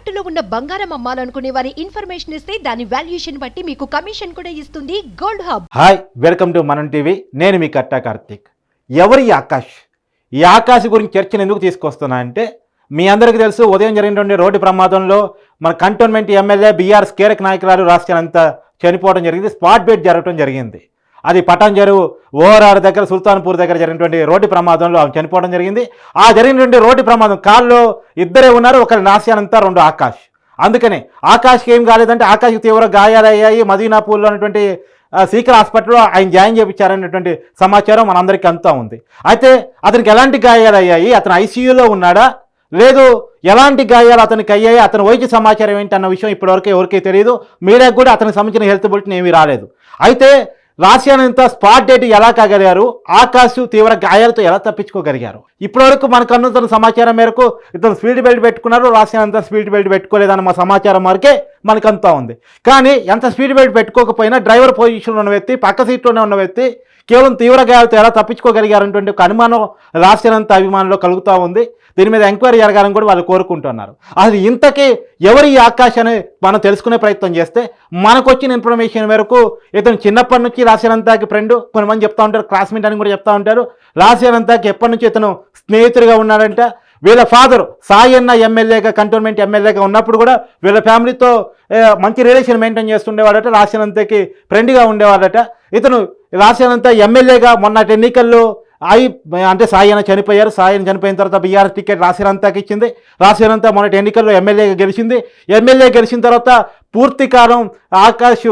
తాకట్టులో ఉన్న బంగారం అమ్మాలనుకునే వారి ఇన్ఫర్మేషన్ ఇస్తే దాని వాల్యుయేషన్ బట్టి మీకు కమిషన్ కూడా ఇస్తుంది gold hub. Hi, welcome to మనం టీవీ. నేను మీ కట్టా కార్తీక్. ఎవరి ఆకాష్? ఈ ఆకాష్ గురించి చర్చను ఎందుకు తీసుకొస్తున్నా అంటే, మీ అందరికీ తెలుసు, ఉదయం జరిగినటువంటి రోడ్డు ప్రమాదంలో మన కంటోన్మెంట్ ఎమ్మెల్యే బీఆర్ఎస్ కీలక నాయకురాలు రాష్ట్రాలంతా చనిపోవడం జరిగింది. స్పాట్ డెత్ జరగడం జరిగింది. అది పటాన్ చెరువు ఓవరార్ దగ్గర సుల్తాన్పూర్ దగ్గర జరిగినటువంటి రోడ్డు ప్రమాదంలో ఆమె చనిపోవడం జరిగింది. ఆ జరిగినటువంటి రోడ్డు ప్రమాదం కాల్లో ఇద్దరే ఉన్నారు, ఒకరి నాశ్యానంతా రెండు ఆకాష్. అందుకనే ఆకాష్కి ఏం కాలేదంటే, ఆకాష్కి తీవ్ర గాయాలయ్యాయి. మదీనాపూర్లో ఉన్నటువంటి సీకర్ హాస్పిటల్లో ఆయన జాయిన్ చేయించారనేటువంటి సమాచారం మనందరికీ అంతా ఉంది. అయితే అతనికి ఎలాంటి గాయాలయ్యాయి, అతను ఐసీయూలో ఉన్నాడా, లేదు ఎలాంటి గాయాలు అతనికి అయ్యాయి, అతని వైద్య సమాచారం ఏంటి అన్న విషయం ఇప్పటివరకు ఎవరికీ తెలియదు. మీడియాకు కూడా అతనికి సంబంధించిన హెల్త్ బులెటిన్ ఏమీ రాలేదు. అయితే రాసియానంతా స్పాట్ డెత్ ఎలా కాగలిగారు, ఆకాశ్ తీవ్ర గాయాలతో ఎలా తప్పించుకోగలిగారు? ఇప్పటివరకు మనకు అందుతున్న సమాచారం మేరకు ఇతను స్పీడ్ బెల్ట్ పెట్టుకున్నారు, రాసియానంతా స్పీడ్ బెల్ట్ పెట్టుకోలేదన్న మా సమాచారం వరకే మనకంతా ఉంది. కానీ ఎంత స్పీడ్ బెల్ట్ పెట్టుకోకపోయినా డ్రైవర్ పొజిషన్లో ఉన్న వ్యక్తి, పక్క సీట్లోనే ఉన్న వ్యక్తి కేవలం తీవ్ర గాయాలతో ఎలా తప్పించుకోగలిగారనేటువంటి ఒక అనుమానం రాసియానంతా అభిమానులు కలుగుతూ ఉంది. దీని మీద ఎంక్వైరీ జరగాలని కూడా వాళ్ళు కోరుకుంటున్నారు. అసలు ఇంతకీ ఎవరి ఈ ఆకాష్ అని మనం తెలుసుకునే ప్రయత్నం చేస్తే, మనకు వచ్చిన ఇన్ఫర్మేషన్ మేరకు ఇతను చిన్నప్పటి నుంచి రాసియానంతాకి ఫ్రెండ్, కొంతమంది చెప్తా ఉంటారు క్లాస్మేట్ అని కూడా చెప్తా ఉంటారు. రాసియానంతాకి ఎప్పటి నుంచి ఇతను స్నేహితుడిగా ఉన్నాడంట. వీళ్ళ ఫాదర్ సాయి అన్న ఎమ్మెల్యేగా, కంటోన్మెంట్ ఎమ్మెల్యేగా ఉన్నప్పుడు కూడా వీళ్ళ ఫ్యామిలీతో మంచి రిలేషన్ మెయింటైన్ చేస్తుండేవాడట, రాసియానంతాకి ఫ్రెండ్గా ఉండేవాడట. ఇతను రాసియానంతా ఎమ్మెల్యేగా మొన్నటి ఎన్నికల్లో అంటే సాయన చనిపోయారు. సాయన చనిపోయిన తర్వాత బీఆర్ఎస్ టికెట్ రాసియానంతాకి ఇచ్చింది. రాసియానంతా మొన్నటి ఎన్నికల్లో ఎమ్మెల్యేగా గెలిచింది. ఎమ్మెల్యే గెలిచిన తర్వాత పూర్తి కాలం ఆకాష్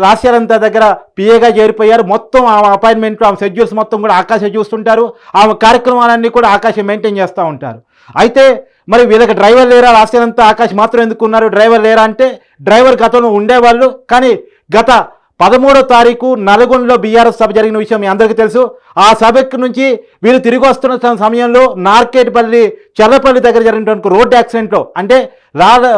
రాసియానంతా దగ్గర పిఏగా చేరిపోయారు. మొత్తం ఆమె అపాయింట్మెంట్లు, ఆమె షెడ్యూల్స్ మొత్తం కూడా ఆకాశే చూస్తుంటారు. ఆమె కార్యక్రమాలన్నీ కూడా ఆకాశే మెయింటైన్ చేస్తూ ఉంటారు. అయితే మరి వీళ్ళకి డ్రైవర్ లేరా, రాసియానంతా ఆకాశ్ మాత్రం ఎందుకున్నారు, డ్రైవర్ లేరా అంటే, డ్రైవర్ గతంలో ఉండేవాళ్ళు. కానీ గత 13వ తారీఖు నల్గొండలో బీఆర్ఎస్ సభ జరిగిన విషయం మీ అందరికీ తెలుసు. ఆ సభకి నుంచి వీళ్ళు తిరిగి వస్తున్న సమయంలో నార్కేట్పల్లి చల్లపల్లి దగ్గర జరిగినటువంటి రోడ్డు యాక్సిడెంట్లో, అంటే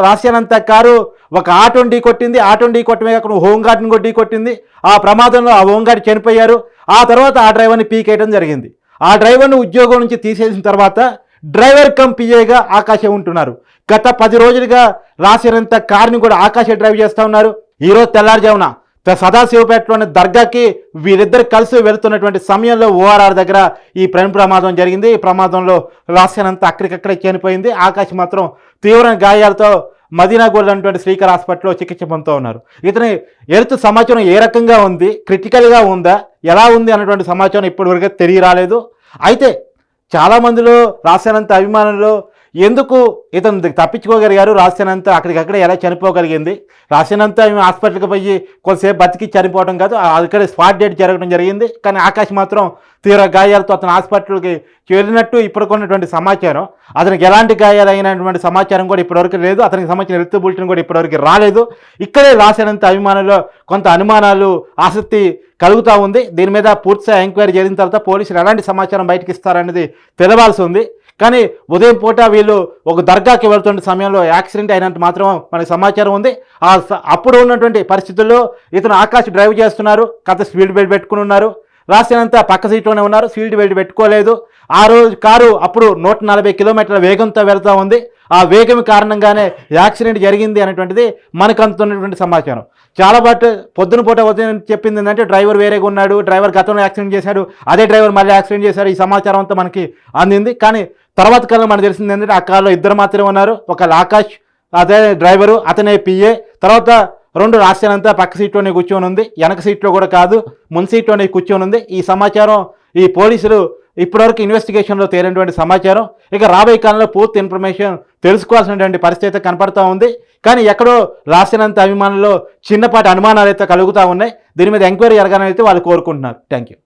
రాసియానంతా కారు ఒక ఆటోని ఢీ కొట్టింది. ఆటోని ఢీ కొట్టమే కాకుండా హోంగార్డ్ని కూడా ఢీ కొట్టింది. ఆ ప్రమాదంలో ఆ హోంగార్డ్ చనిపోయారు. ఆ తర్వాత ఆ డ్రైవర్ని పీకేయడం జరిగింది. ఆ డ్రైవర్ని ఉద్యోగం నుంచి తీసేసిన తర్వాత డ్రైవర్ కమ్ పిఏగా ఆకాశే ఉంటున్నారు. గత 10 రోజులుగా రాసియానంతా కార్ని కూడా ఆకాశే డ్రైవ్ చేస్తూ ఉన్నారు. ఈరోజు తెల్లారుజామున సదాశివపేటలోని దర్గాకి వీరిద్దరు కలిసి వెళుతున్నటువంటి సమయంలో ఓఆర్ఆర్ దగ్గర ఈ ప్రమాదం జరిగింది. ఈ ప్రమాదంలో రాసియానంతా అక్కడికక్కడే చనిపోయింది. ఆకాశ్ మాత్రం తీవ్ర గాయాలతో మదీనాగూడలో ఉన్నటువంటి శ్రీకర్ హాస్పిటల్లో చికిత్స పొందుతూ ఉన్నారు. ఇతని హెల్త్ సమాచారం ఏ రకంగా ఉంది, క్రిటికల్గా ఉందా, ఎలా ఉంది అన్నటువంటి సమాచారం ఇప్పటివరకు తెలియరాలేదు. అయితే చాలామందిలో రాసియానంతా అభిమానులు ఎందుకు ఇతను తప్పించుకోగలిగారు, రాసియానంతా అక్కడికక్కడే ఎలా చనిపోగలిగింది, రాసియానంతా హాస్పిటల్కి పోయి కొద్దిసేపు బతికి చనిపోవడం కాదు, అక్కడ స్పాట్ డెత్ జరగడం జరిగింది. కానీ ఆకాశ్ మాత్రం తీవ్ర గాయాలతో అతను హాస్పిటల్కి వెళ్ళినట్టు ఇప్పటికున్నటువంటి సమాచారం. అతనికి ఎలాంటి గాయాలు అయినటువంటి సమాచారం కూడా ఇప్పటివరకు లేదు. అతనికి సంబంధించిన హెల్త్ బులెటిన్ కూడా ఇప్పటివరకు రాలేదు. ఇక్కడే రాసియానంతా అభిమానులు కొంత అనుమానాలు, ఆసక్తి కలుగుతూ ఉంది. దీని మీద పూర్తిగా ఎంక్వైరీ జరిగిన తర్వాత పోలీసులు ఎలాంటి సమాచారం బయటకు ఇస్తారనేది తెలవాల్సి ఉంది. కానీ ఉదయం పూట వీళ్ళు ఒక దర్గాకి వెళ్తున్న సమయంలో యాక్సిడెంట్ అయినట్టు మాత్రం మనకు సమాచారం ఉంది. అప్పుడు ఉన్నటువంటి పరిస్థితుల్లో ఇతను ఆకాశ్ డ్రైవ్ చేస్తున్నారు, కథ స్పీడ్ బెల్ట్ పెట్టుకుని ఉన్నారు. రాసియానంతా పక్క సీట్లోనే ఉన్నారు, స్పీడ్ బెల్ట్ పెట్టుకోలేదు. ఆ రోజు కారు అప్పుడు 140 కిలోమీటర్ల వేగంతో వెళ్తూ ఉంది. ఆ వేగం కారణంగానే యాక్సిడెంట్ జరిగింది అనేటువంటిది మనకు అందుతున్నటువంటి సమాచారం. చాలా పొద్దున పూట ఉదయం చెప్పింది ఏంటంటే, డ్రైవర్ వేరేగా ఉన్నాడు, డ్రైవర్ గతంలో యాక్సిడెంట్ చేశాడు, అదే డ్రైవర్ మళ్ళీ యాక్సిడెంట్ చేశాడు. ఈ సమాచారం అంతా మనకి అందింది. కానీ తర్వాత కాలంలో మనకు తెలిసింది ఏంటంటే, ఆ కార్లో ఇద్దరు మాత్రమే ఉన్నారు. ఒక ఆకాష్, అదే డ్రైవరు, అతనే పిఏ. తర్వాత 2 రాసియానంతా పక్క సీట్లోనే కూర్చొని ఉంది, వెనక సీట్లో కూడా కాదు, ముందు సీట్లోనే కూర్చొని ఉంది. ఈ సమాచారం ఈ పోలీసులు ఇప్పటివరకు ఇన్వెస్టిగేషన్లో తేలినటువంటి సమాచారం. ఇక రాబోయే కాలంలో పూర్తి ఇన్ఫర్మేషన్ తెలుసుకోవాల్సినటువంటి పరిస్థితి కనపడతా ఉంది. కానీ ఎక్కడో రాసియానంతా అభిమానుల్లో చిన్నపాటి అనుమానాలు అయితే కలుగుతూ ఉన్నాయి. దీని మీద ఎంక్వైరీ జరగాలని అయితే వాళ్ళు కోరుకుంటున్నారు. Thank you.